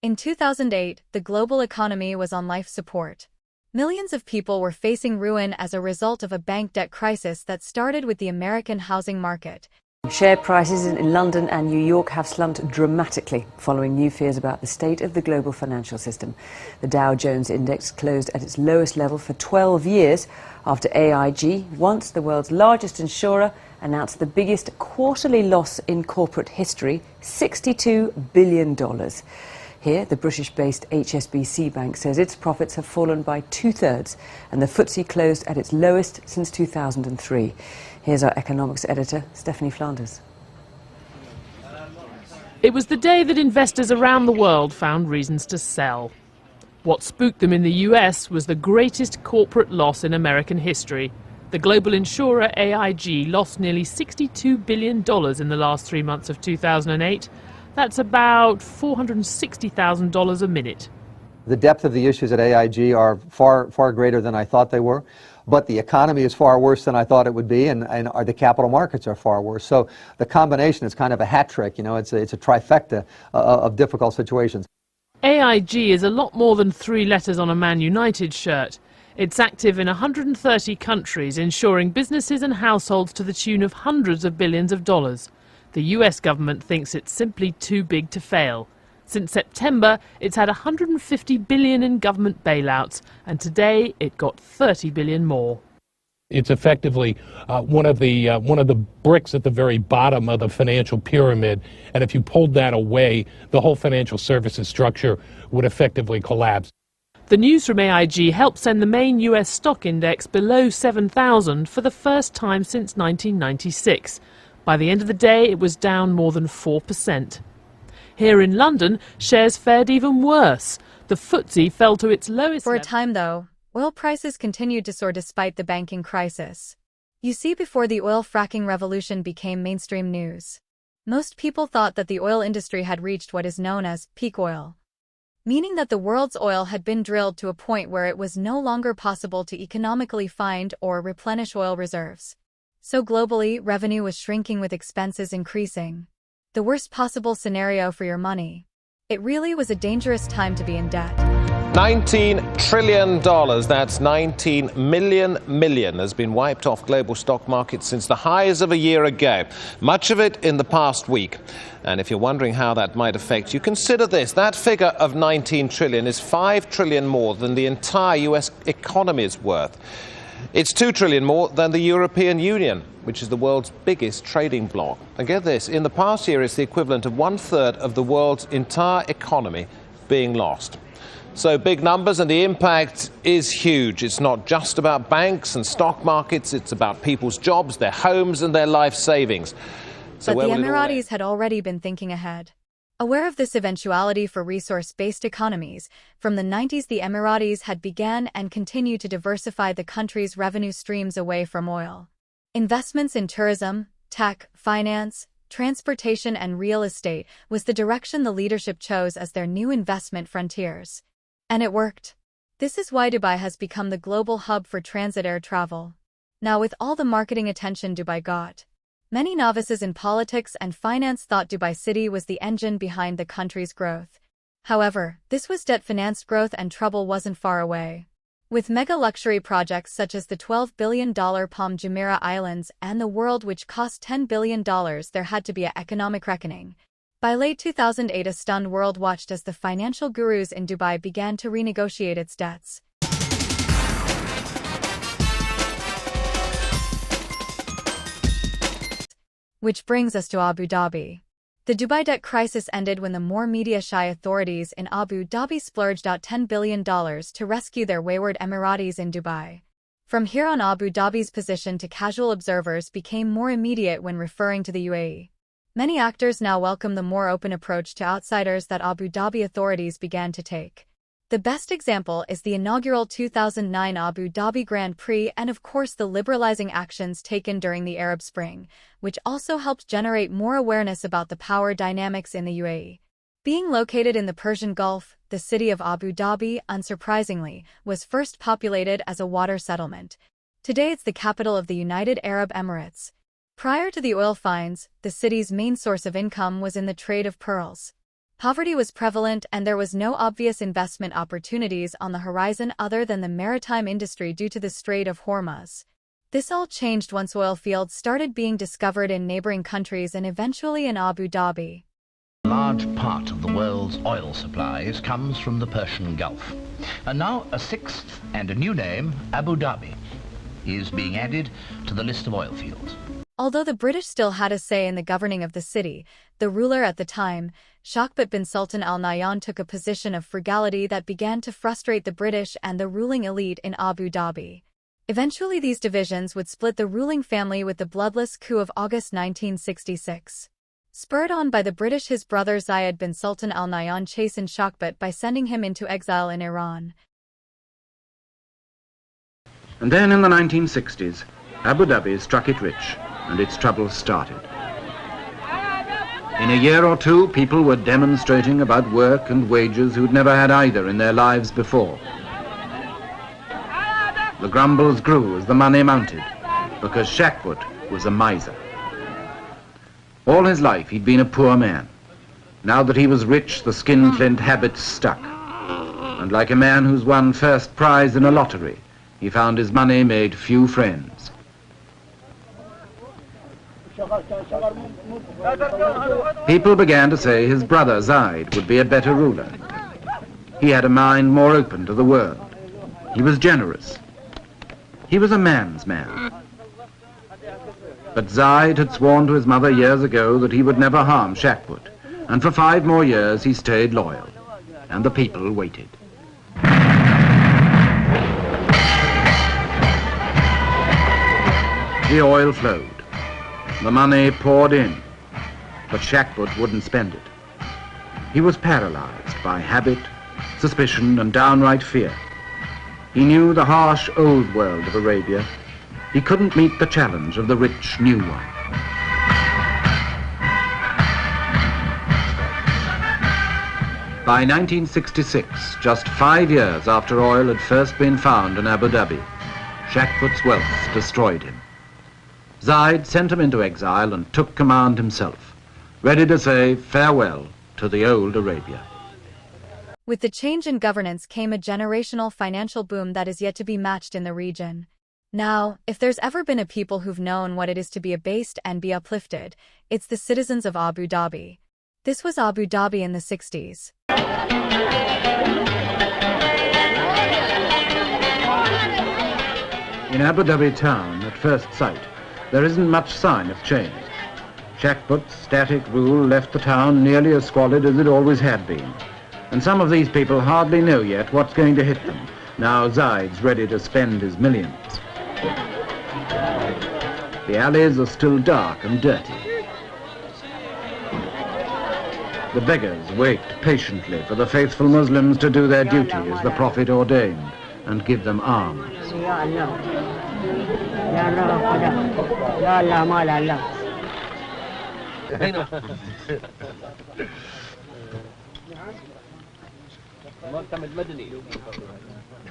In 2008, the global economy was on life support. Millions of people were facing ruin as a result of a bank debt crisis that started with the American housing market. Share prices in London and New York have slumped dramatically following new fears about the state of the global financial system. The Dow Jones Index closed at its lowest level for 12 years after AIG, once the world's largest insurer, announced the biggest quarterly loss in corporate history, $62 billion. Here, the British-based HSBC Bank says its profits have fallen by two-thirds, and the FTSE closed at its lowest since 2003. Here's our economics editor, Stephanie Flanders. It was the day that investors around the world found reasons to sell. What spooked them in the US was the greatest corporate loss in American history. The global insurer AIG lost nearly $62 billion in the last 3 months of 2008. That's about $460,000 a minute. The depth of the issues at AIG are far greater than I thought they were. But the economy is far worse than I thought it would be, and the capital markets are far worse. So the combination is kind of a hat trick, it's a trifecta of difficult situations. AIG is a lot more than 3 letters on a Man United shirt. It's active in 130 countries, insuring businesses and households to the tune of hundreds of billions of dollars. The US government thinks it's simply too big to fail. Since September, it's had $150 billion in government bailouts, and today it got $30 billion more. It's effectively one of the bricks at the very bottom of the financial pyramid, and if you pulled that away, the whole financial services structure would effectively collapse. The news from AIG helped send the main US stock index below 7,000 for the first time since 1996. By the end of the day, it was down more than 4%. Here in London, shares fared even worse. The FTSE fell to its lowest For a time, though, oil prices continued to soar despite the banking crisis. You see, before the oil fracking revolution became mainstream news, most people thought that the oil industry had reached what is known as peak oil, meaning that the world's oil had been drilled to a point where it was no longer possible to economically find or replenish oil reserves. So globally, revenue was shrinking with expenses increasing. The worst possible scenario for your money. It really was a dangerous time to be in debt. $19 trillion, that's 19 million, has been wiped off global stock markets since the highs of a year ago, much of it in the past week. And if you're wondering how that might affect you, consider this. That figure of 19 trillion is 5 trillion more than the entire US economy is worth. It's 2 trillion more than the European Union, which is the world's biggest trading bloc. And get this, in the past year, it's the equivalent of 1/3 of the world's entire economy being lost. So big numbers, and the impact is huge. It's not just about banks and stock markets, it's about people's jobs, their homes and their life savings. So but the Emiratis had already been thinking ahead. Aware of this eventuality for resource-based economies, from the 90s the Emiratis had began and continue to diversify the country's revenue streams away from oil. Investments in tourism, tech, finance, transportation and real estate was the direction the leadership chose as their new investment frontiers. And it worked. This is why Dubai has become the global hub for transit air travel. Now, with all the marketing attention Dubai got, many novices in politics and finance thought Dubai City was the engine behind the country's growth. However, this was debt-financed growth and trouble wasn't far away. With mega luxury projects such as the $12 billion Palm Jumeirah Islands and the World, which cost $10 billion, there had to be an economic reckoning. By late 2008, a stunned world watched as the financial gurus in Dubai began to renegotiate its debts. Which brings us to Abu Dhabi. The Dubai debt crisis ended when the more media-shy authorities in Abu Dhabi splurged out $10 billion to rescue their wayward Emiratis in Dubai. From here on, Abu Dhabi's position to casual observers became more immediate when referring to the UAE. Many actors now welcome the more open approach to outsiders that Abu Dhabi authorities began to take. The best example is the inaugural 2009 Abu Dhabi Grand Prix and of course the liberalizing actions taken during the Arab Spring, which also helped generate more awareness about the power dynamics in the UAE. Being located in the Persian Gulf, the city of Abu Dhabi, unsurprisingly, was first populated as a water settlement. Today it's the capital of the United Arab Emirates. Prior to the oil finds, the city's main source of income was in the trade of pearls. Poverty was prevalent and there was no obvious investment opportunities on the horizon other than the maritime industry due to the Strait of Hormuz. This all changed once oil fields started being discovered in neighboring countries and eventually in Abu Dhabi. A large part of the world's oil supplies comes from the Persian Gulf. And now a sixth and a new name, Abu Dhabi, is being added to the list of oil fields. Although the British still had a say in the governing of the city, the ruler at the time, Shakbat bin Sultan Al Nahyan, took a position of frugality that began to frustrate the British and the ruling elite in Abu Dhabi. Eventually these divisions would split the ruling family with the bloodless coup of August 1966. Spurred on by the British, his brother Zayed bin Sultan Al Nahyan chastened Shakbat by sending him into exile in Iran. And then in the 1960s, Abu Dhabi struck it rich, and its troubles started. In a year or two, people were demonstrating about work and wages who'd never had either in their lives before. The grumbles grew as the money mounted, because Shakbat was a miser. All his life he'd been a poor man. Now that he was rich, the skinflint habits stuck. And like a man who's won first prize in a lottery, he found his money made few friends. People began to say his brother Zayed would be a better ruler. He had a mind more open to the world. He was generous. He was a man's man. But Zayed had sworn to his mother years ago that he would never harm Shakbat, and for 5 more years he stayed loyal, and the people waited. The oil flowed. The money poured in, but Shakbat wouldn't spend it. He was paralyzed by habit, suspicion, and downright fear. He knew the harsh old world of Arabia. He couldn't meet the challenge of the rich new one. By 1966, just 5 years after oil had first been found in Abu Dhabi, Shakbat's wealth destroyed him. Zayed sent him into exile and took command himself, ready to say farewell to the old Arabia. With the change in governance came a generational financial boom that is yet to be matched in the region. Now, if there's ever been a people who've known what it is to be abased and be uplifted, it's the citizens of Abu Dhabi. This was Abu Dhabi in the 60s. In Abu Dhabi town, at first sight, there isn't much sign of change. Shakbat's static rule left the town nearly as squalid as it always had been. And some of these people hardly know yet what's going to hit them, now Zayed's ready to spend his millions. The alleys are still dark and dirty. The beggars wait patiently for the faithful Muslims to do their duty as the Prophet ordained and give them alms.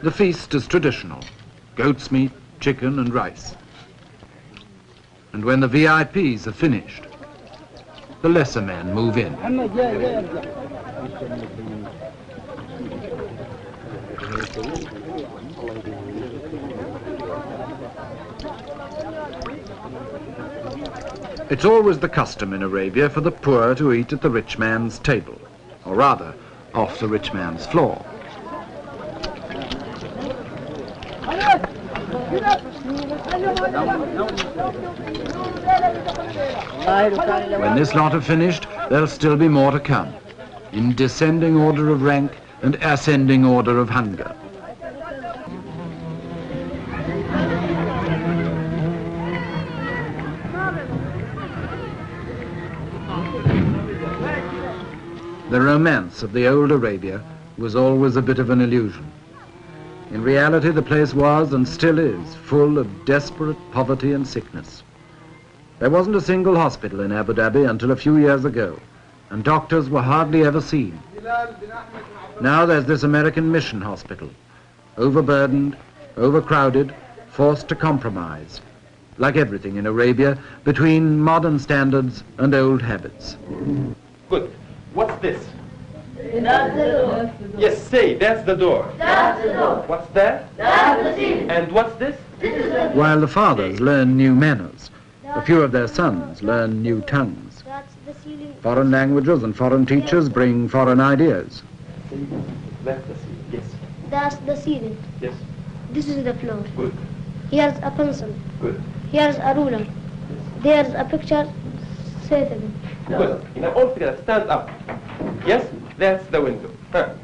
The feast is traditional: goat's meat, chicken and rice. And when the VIPs are finished, the lesser men move in. It's always the custom in Arabia for the poor to eat at the rich man's table, or rather, off the rich man's floor. When this lot are finished, there'll still be more to come, in descending order of rank and ascending order of hunger. The romance of the old Arabia was always a bit of an illusion. In reality, the place was, and still is, full of desperate poverty and sickness. There wasn't a single hospital in Abu Dhabi until a few years ago, and doctors were hardly ever seen. Now there's this American mission hospital, overburdened, overcrowded, forced to compromise, like everything in Arabia, between modern standards and old habits. Good. What's this? That's the door. Yes, say, that's the door. That's the door. What's that? That's the ceiling. And what's this? This is the While the fathers learn new manners, a few of their sons learn new tongues. That's the ceiling. Foreign languages and foreign teachers bring foreign ideas. That's the ceiling. Yes. That's the ceiling. Yes. This is the floor. Good. Here's a pencil. Good. Here's a ruler. There's a picture. Say it again. Good. Now all together, stand up. Yes, that's the window. Huh.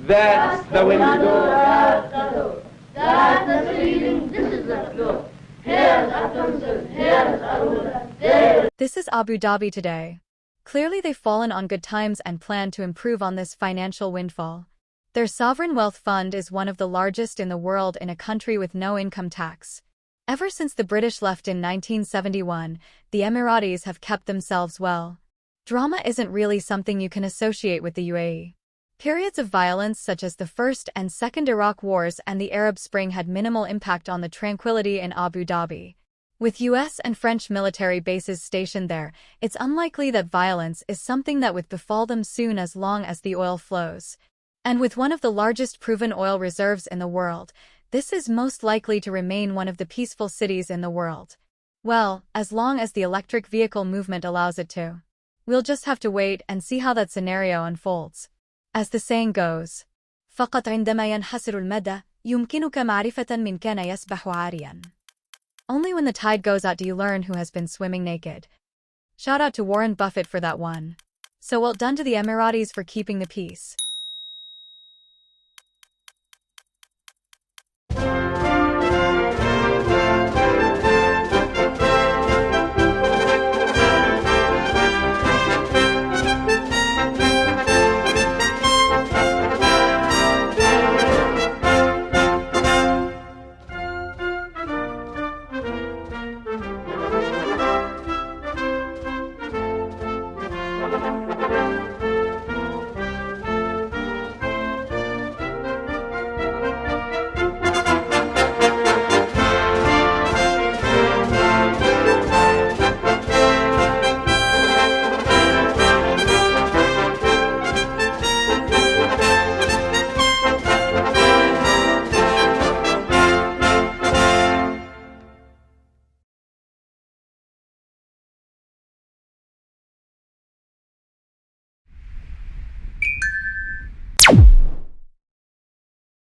That's the window. That's the door. That's the ceiling. This is the floor. Here's a pencil. Here's a ruler. This is Abu Dhabi today. Clearly they've fallen on good times and plan to improve on this financial windfall. Their sovereign wealth fund is one of the largest in the world in a country with no income tax. Ever since the British left in 1971, the Emiratis have kept themselves well. Drama isn't really something you can associate with the UAE. Periods of violence such as the First and Second Iraq Wars and the Arab Spring had minimal impact on the tranquility in Abu Dhabi. With US and French military bases stationed there, it's unlikely that violence is something that would befall them soon as long as the oil flows. And with one of the largest proven oil reserves in the world, this is most likely to remain one of the peaceful cities in the world. Well, as long as the electric vehicle movement allows it to. We'll just have to wait and see how that scenario unfolds. As the saying goes, فقط عندما ينحسر المدى يمكنك معرفة من كان يسبح عاريا. Only when the tide goes out do you learn who has been swimming naked. Shout out to Warren Buffett for that one. So well done to the Emiratis for keeping the peace.